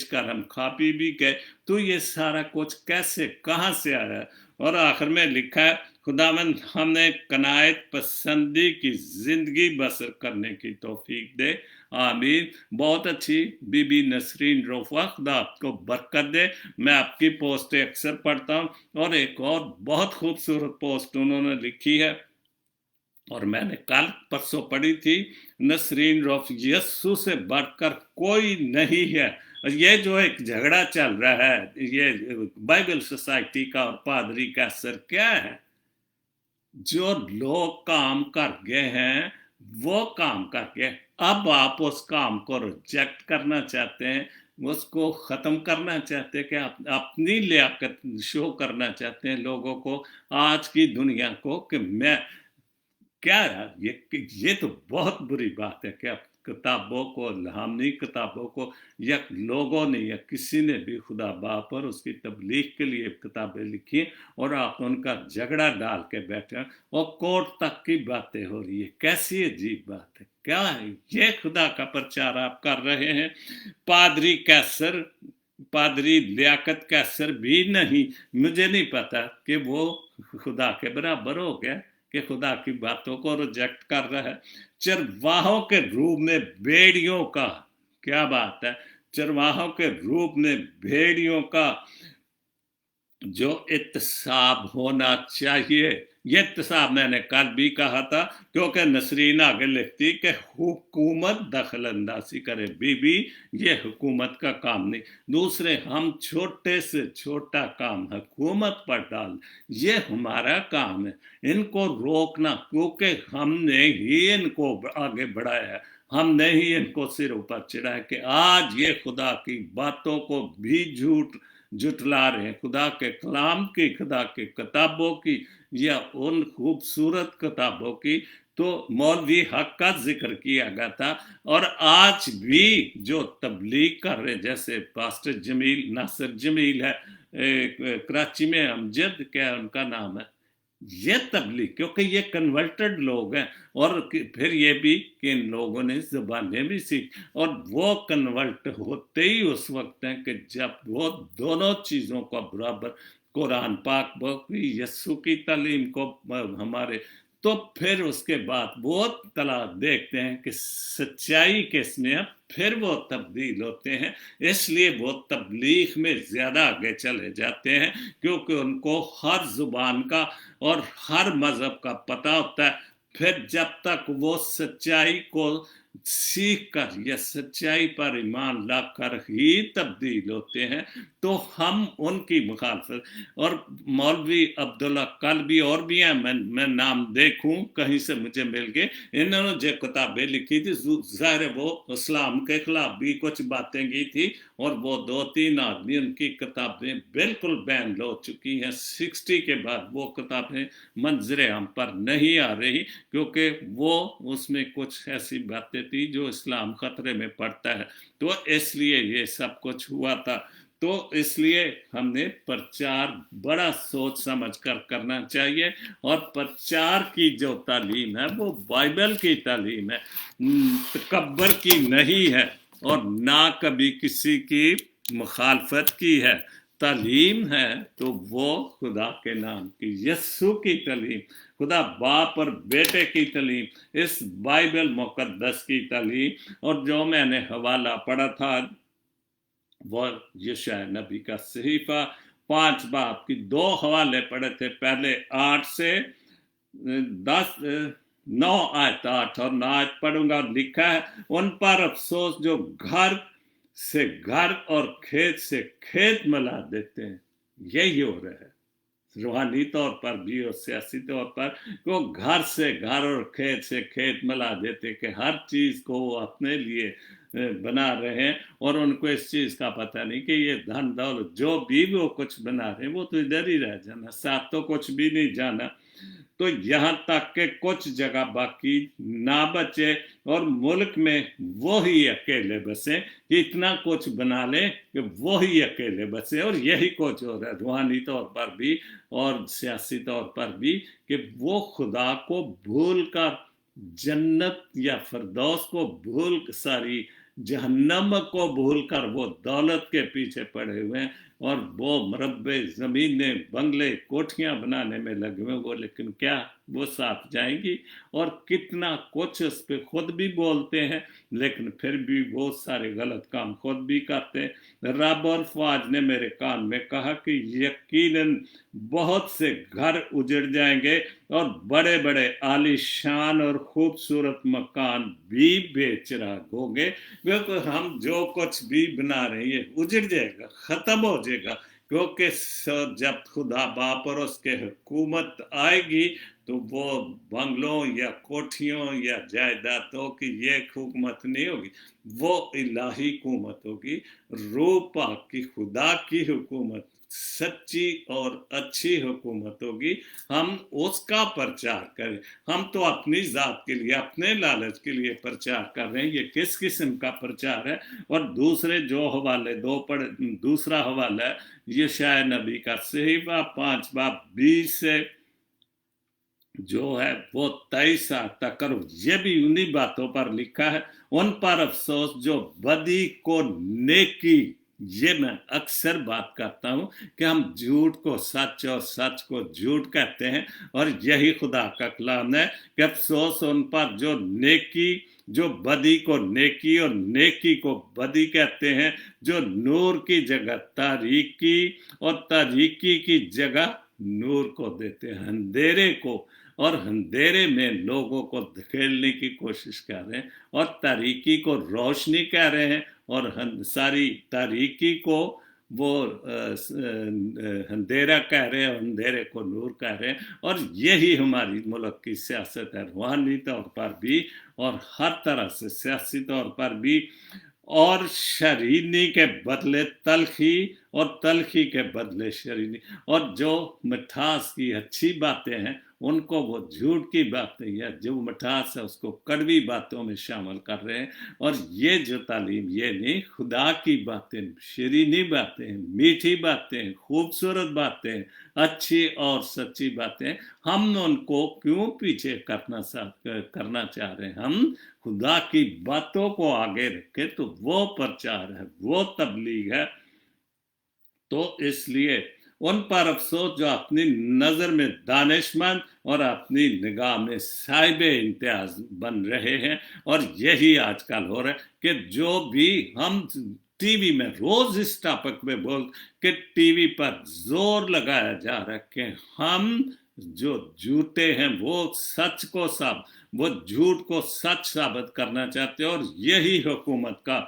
कर हम खा पी भी गए। तो ये सारा कुछ कैसे, कहाँ से आया? और आखिर में लिखा है, खुदावंद हमें कनायत पसंदी की जिंदगी बसर करने की तौफीक दे, आमीन। बहुत अच्छी बीबी नसरीन रोफा, खुदा आपको बरकत दे। मैं आपकी पोस्ट अक्सर पढ़ता हूँ, और एक और बहुत खूबसूरत पोस्ट उन्होंने लिखी है, और मैंने कल परसों पढ़ी थी, नसरीन रोफ, यस्सु से बढ़कर कोई नहीं है। ये जो एक झगड़ा चल रहा है, ये बाइबल सोसाइटी का और पादरी का असर क्या है? जो लोग काम कर गए हैं वो काम करके अब आप उस काम को रिजेक्ट करना चाहते हैं, उसको ख़त्म करना चाहते हैं, कि आप अपनी लियाकत शो करना चाहते हैं लोगों को, आज की दुनिया को, कि मैं क्या यार, ये तो बहुत बुरी बात है कि आप किताबों को, इल्हामी किताबों को, या लोगों ने या किसी ने भी खुदा बाप और उसकी तबलीग के लिए किताबें लिखी, और आप उनका झगड़ा डाल के बैठे, और कोर्ट तक की बातें हो रही है। कैसी अजीब बात है, क्या है ये? खुदा का प्रचार आप कर रहे हैं। पादरी कैसर, पादरी लियाकत कैसर भी नहीं, मुझे नहीं पता कि वो खुदा के बराबर हो गया कि खुदा की बातों को रिजेक्ट कर रहा है। चरवाहों के रूप में भेड़ियों का, क्या बात है, चरवाहों के रूप में भेड़ियों का जो इत्तेसाब होना चाहिए, ये इत्तेसाब मैंने कल भी कहा था, क्योंकि नसरीन आगे लिखती कि हुकूमत दखल अंदाजी करे। बीबी, ये हुकूमत का काम नहीं। दूसरे, हम छोटे से छोटा काम हुकूमत पर डाल, ये हमारा काम है। इनको रोकना, क्योंकि हमने ही इनको आगे बढ़ाया है, हमने ही इनको सिर ऊपर चढ़ाया कि आज ये खुदा की बातों को भी जुटला रहे हैं, खुदा के कलाम की, खुदा के किताबों की, या उन खूबसूरत किताबों की। तो मौलवी हक का जिक्र किया गया था, और आज भी जो तबलीग कर रहे, जैसे पास्टर जमील, नासिर जमील है कराची में, अमजद क्या उनका नाम है, ये तबलीग, क्योंकि ये कन्वर्टेड लोग हैं, और फिर ये भी कि इन लोगों ने ज़बानें भी सीख, और वो कन्वर्ट होते ही उस वक्त हैं कि जब वो दोनों चीज़ों का बराबर, कुरान पाक की, यस्सु की तालीम को हमारे, तो फिर उसके बाद वो तला देखते हैं कि सच्चाई किसमें है, फिर वो तब्दील होते हैं। इसलिए वो तबलीग में ज़्यादा आगे चले जाते हैं, क्योंकि उनको हर ज़ुबान का और हर मज़हब का पता होता है। फिर जब तक वो सच्चाई को सीख कर या सच्चाई पर ईमान ला कर ही तब्दील होते हैं, तो हम उनकी मुखालफत, और मौलवी अब्दुल्ला कल भी और भी हैं, मैं नाम देखूं कहीं से मुझे मिल गए, इन्होंने जो किताबें लिखी थी, ज़ाहिर है वो इस्लाम के खिलाफ भी कुछ बातें की थी, और वो 2-3 आदमी उनकी किताबें बिल्कुल बैन हो चुकी हैं। 60 के बाद वो किताबें मंजर हम पर नहीं आ रही, क्योंकि वो उसमें कुछ ऐसी बातें थी जो इस्लाम खतरे में पड़ता है। तो इसलिए ये सब कुछ हुआ था। तो इसलिए हमने प्रचार बड़ा सोच समझ कर करना चाहिए, और प्रचार की जो तालीम है वो बाइबल की तालीम है, तकब्बर की नहीं है, और ना कभी किसी की मुखालफत की है। तालीम है तो वो खुदा के नाम की, यस्सु की तालीम, खुदा बाप और बेटे की तालीम, इस बाइबल मुकद्दस की तालीम। और जो मैंने हवाला पढ़ा था वो यशायाह नबी का सहीफा 5 बाब की 2 हवाले पढ़े थे, पहले 8 से 10 9 आयत 8 और 9 आयत पढ़ूंगा। लिखा है, उन पर अफसोस जो घर से घर और खेत से खेत मिला देते हैं। यही हो रहा है रूहानी तौर पर भी और सियासी तौर पर, वो घर से घर और खेत से खेत मिला देते कि हर चीज़ को वो अपने लिए बना रहे हैं, और उनको इस चीज़ का पता नहीं कि ये धन दौलत जो भी वो कुछ बना रहे हैं वो तो इधर ही रह जाना, साथ तो कुछ भी नहीं जाना। तो यहाँ तक के कुछ जगह बाकी ना बचे, और मुल्क में वो ही अकेले बसे, इतना कुछ बना ले कि वो ही अकेले बसे। और यही कुछ हो रहा है रूहानी तौर पर भी और सियासी तौर पर भी, कि वो खुदा को भूल कर, जन्नत या फरदौस को भूल सारी जहन्नम को भूलकर वो दौलत के पीछे पड़े हुए हैं और वो मरब्बे ज़मीनें बंगले कोठियां बनाने में लगे हुए हैं। वो लेकिन क्या वो साथ जाएंगी? और कितना कुछ उस पर खुद भी बोलते हैं, लेकिन फिर भी वो सारे गलत काम खुद भी करते हैं। रब और फौज ने मेरे कान में कहा कि यकीनन बहुत से घर उजड़ जाएंगे और बड़े बड़े आलीशान और खूबसूरत मकान भी बेच रहा होंगे। बिल्कुल, हम जो कुछ भी बना रहे हैं उजड़ जाएगा, खत्म हो जाएगा, क्योंकि जब खुदा बाप और उसके हुकूमत आएगी तो वो बंगलों या कोठियों या जायदादों की ये हुकूमत नहीं होगी, वो इलाही हुकूमत होगी, रूह पाक की खुदा की हुकूमत, सच्ची और अच्छी हुकूमत होगी। हम उसका प्रचार करें। हम तो अपनी जात के लिए, अपने लालच के लिए प्रचार कर रहे हैं। ये किस किस्म का प्रचार है? और दूसरे जो हवाले दूसरा हवाला है यशायाह नबी का सहीफा 5 बाब 20 से जो है वो 23 तक, और ये भी उन्हीं बातों पर लिखा है। उन पर अफसोस जो बदी को नेकी, ये मैं अक्सर बात करता हूं कि हम झूठ को सच और सच को झूठ कहते हैं, और यही खुदा का कलाम है कि अफसोस उन पर जो नेकी, जो बदी को नेकी और नेकी को बदी कहते हैं, जो नूर की जगह तारीकी और तारीकी की जगह नूर को देते हैं, अंधेरे को, और अंधेरे में लोगों को धकेलने की कोशिश कर रहे हैं, और तारीकी को रोशनी कह रहे हैं, और सारी तारीकी को वो अंधेरा कह रहे हैं, अंधेरे को नूर कह रहे हैं। और यही हमारी मुल्क की सियासत है, रूहानी तौर पर भी और हर तरह से सियासी तौर पर भी। और शरीनी के बदले तलखी, और तलखी के बदले शरीनी, और जो मिठास की अच्छी बातें हैं उनको वो झूठ की बातें, या जो मिठास है उसको कड़वी बातों में शामिल कर रहे हैं। और ये जो तालीम, ये नहीं, खुदा की बातें, शरीनी बातें, मीठी बातें, खूबसूरत बातें, अच्छी और सच्ची बातें, हम उनको क्यों पीछे करना चाह रहे हैं? हम खुदा की बातों को आगे रखे तो वो प्रचार है, वो तबलीग है। तो इसलिए उन पर अफसोस जो अपनी नजर में दानिशमंद और अपनी निगाह में साहिब इम्तियाज बन रहे हैं। और यही आजकल हो रहा है कि जो भी हम टीवी में रोज इस टॉपिक में बोल के टीवी पर जोर लगाया जा रहा है कि हम जो झूठे हैं वो सच को वो झूठ को सच साबित करना चाहते हैं। और यही हुकूमत का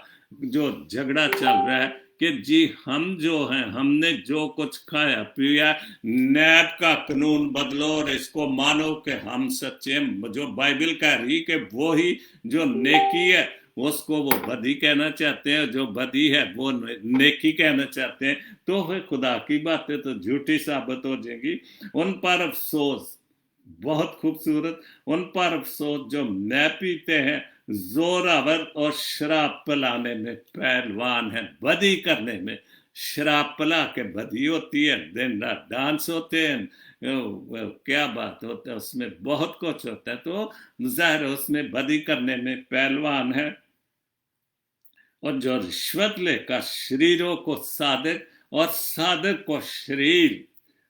जो झगड़ा चल रहा है कि जी हम जो हैं, हमने जो कुछ खाया पिया, नैब का कानून बदलो और इसको मानो कि हम सच्चे हैं। जो बाइबल कह रही कि वो ही जो नेकी है उसको वो बदी कहना चाहते हैं, जो बदी है वो नेकी कहना चाहते हैं। तो फिर खुदा की बातें तो झूठी साबित हो जाएंगी। उन पर अफसोस, बहुत खूबसूरत, उन पर अफसोस जो मैं पीते हैं, जोरावर और शराब पिलाने में पहलवान है, बदी करने में। शराब पिला के बदी होती है, दिन रात डांस होते हैं, क्या बात होता है, उसमें बहुत कुछ होता है। तो जाहिर है उसमें बदी करने में पहलवान है। और जो रिश्वत लेकर शरीरों को सादिक और सादिक को शरीर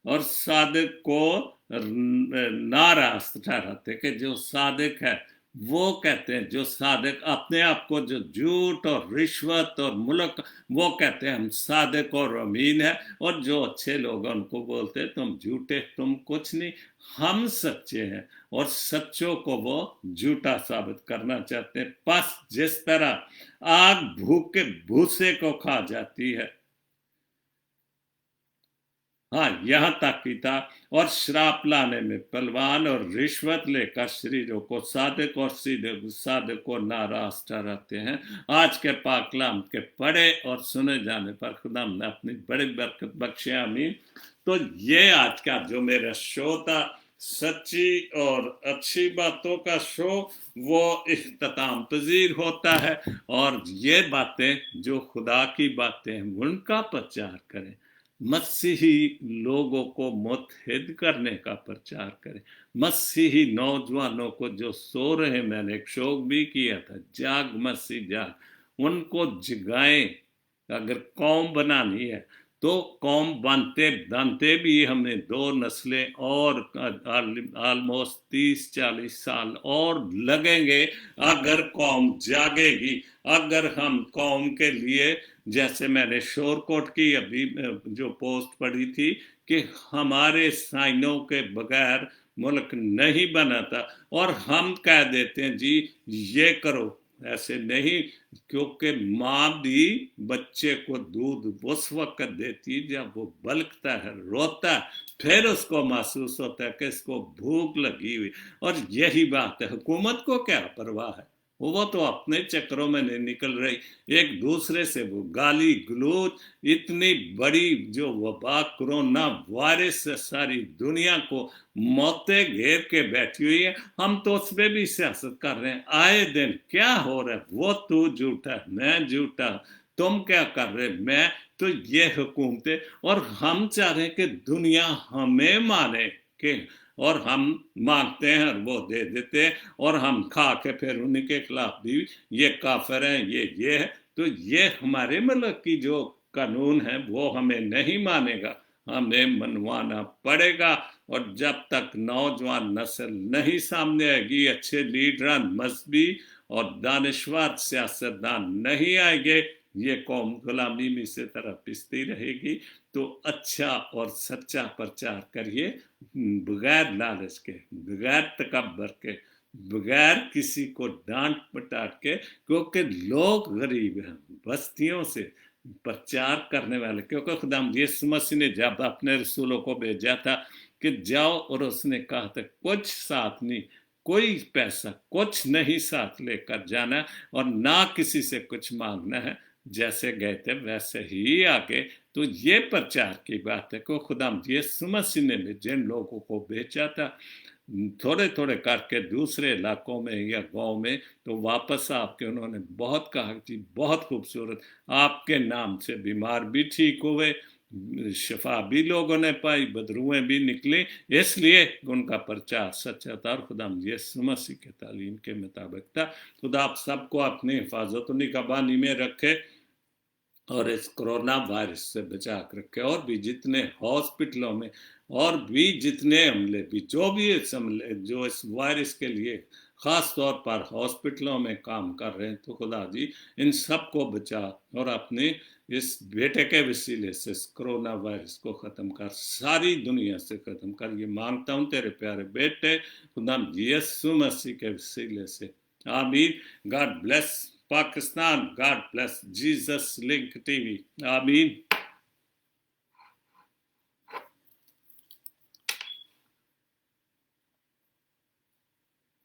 और सादिक को नाराज ठहराते, कि जो सादिक है वो कहते हैं, जो सादिक अपने आप को जो झूठ और रिश्वत और मुल्क, वो कहते हैं हम सादिक और अमीन है। और जो अच्छे लोग हैं उनको बोलते हैं तुम झूठे, तुम कुछ नहीं, हम सच्चे हैं। और सच्चों को वो झूठा साबित करना चाहते हैं। बस जिस तरह आग भूखे भूसे को खा जाती है, हाँ, यहां तक ही था। और श्राप लाने में पलवान और रिश्वत लेकर शरीरों को सादिक और सीधे सादिक को नाराज ठहराते हैं। आज के पाकलाम के पढ़े और सुने जाने पर खुदा ने अपनी बड़ी बरकत बख्शे, आमीन। तो ये आज का जो मेरा शो था, सच्ची और अच्छी बातों का शो, वो इख्तिताम पजीर होता है। और ये बातें जो खुदा की बातें हैं उनका प्रचार करें, मसीही लोगों को मुत्हिद करने का प्रचार करें, मसीही नौजवानों को जो सो रहे, मैंने एक शोक भी किया था, जाग मसीह जाग, उनको जगाएं। अगर कौम बनानी है तो कौम बनते बनते भी हमें 2 नस्लें और ऑलमोस्ट 30-40 साल और लगेंगे अगर कौम जागेगी। अगर हम कौम के लिए, जैसे मैंने शोरकोट की अभी जो पोस्ट पढ़ी थी कि हमारे साइनों के बगैर मुल्क नहीं बना था, और हम कह देते हैं जी ये करो, ऐसे नहीं। क्योंकि माँ भी बच्चे को दूध उस वक्त देती जब वो बलकता है, रोता है, फिर उसको महसूस होता है कि इसको भूख लगी हुई। और यही बात है, हुकूमत को क्या परवाह है, वो तो अपने चक्रों में नहीं निकल रही, एक दूसरे से वो गाली गलौज। इतनी बड़ी जो वबा कोरोना वायरस सारी दुनिया को मौतें घेर के बैठी हुई है, हम तो उस पर भी सियासत कर रहे हैं। आए दिन क्या हो रहा है, वो तू झूठा मैं झूठा, तुम क्या कर रहे मैं, तो ये हुकूमतें। और हम चाह रहे हैं कि दुनिया हमें माने कि, और हम मांगते हैं और वो दे देते हैं, और हम खा के फिर उन्हीं के खिलाफ भी ये काफिर हैं ये है। तो ये हमारे मुल्क की जो कानून है वो हमें नहीं मानेगा, हमें मनवाना पड़ेगा। और जब तक नौजवान नस्ल नहीं सामने आएगी, अच्छे लीडरान मजहबी और दानिशवर सियासतदान नहीं आएंगे, ये कौम गुलामी में से तरफ पिसती रहेगी। तो अच्छा और सच्चा प्रचार करिए, बगैर लालच के, बगैर तकब्बर के, बगैर किसी को डांट पटाट के, क्योंकि लोग गरीब हैं, बस्तियों से प्रचार करने वाले। क्योंकि खुदा यीशु मसीह ने जब अपने रसूलों को भेजा था कि जाओ, और उसने कहा था कुछ साथ नहीं, कोई पैसा कुछ नहीं साथ लेकर जाना, और ना किसी से कुछ मांगना है, जैसे गए थे वैसे ही आगे। तो ये प्रचार की बात है कि खुदा यीशु मसीह ने जिन लोगों को भेजा था थोड़े थोड़े करके दूसरे इलाकों में या गांव में, तो वापस आके उन्होंने बहुत कहा कि बहुत खूबसूरत, आपके नाम से बीमार भी ठीक हुए, शफा भी लोगों ने पाई, बदरुएं भी निकली, इसलिए उनका प्रचार सच्चा था और खुदा यीशु मसीह के तालीम के मुताबिक था। खुदा आप सबको अपनी हिफाजत निगहबानी में रखे और इस कोरोना वायरस से बचा कर रखे। और भी जितने हॉस्पिटलों में और भी जितने अमले भी जो भी इस अमले जो इस वायरस के लिए ख़ास तौर पर हॉस्पिटलों में काम कर रहे हैं, तो खुदा जी इन सब को बचा और अपने इस बेटे के वसीले से इस कोरोना वायरस को ख़त्म कर, सारी दुनिया से ख़त्म कर, ये मांगता हूँ तेरे प्यारे बेटे खुदा यीशु मसीह के वसीले से, आमीन। God bless Pakistan. God bless. Jesus Link TV. Ameen.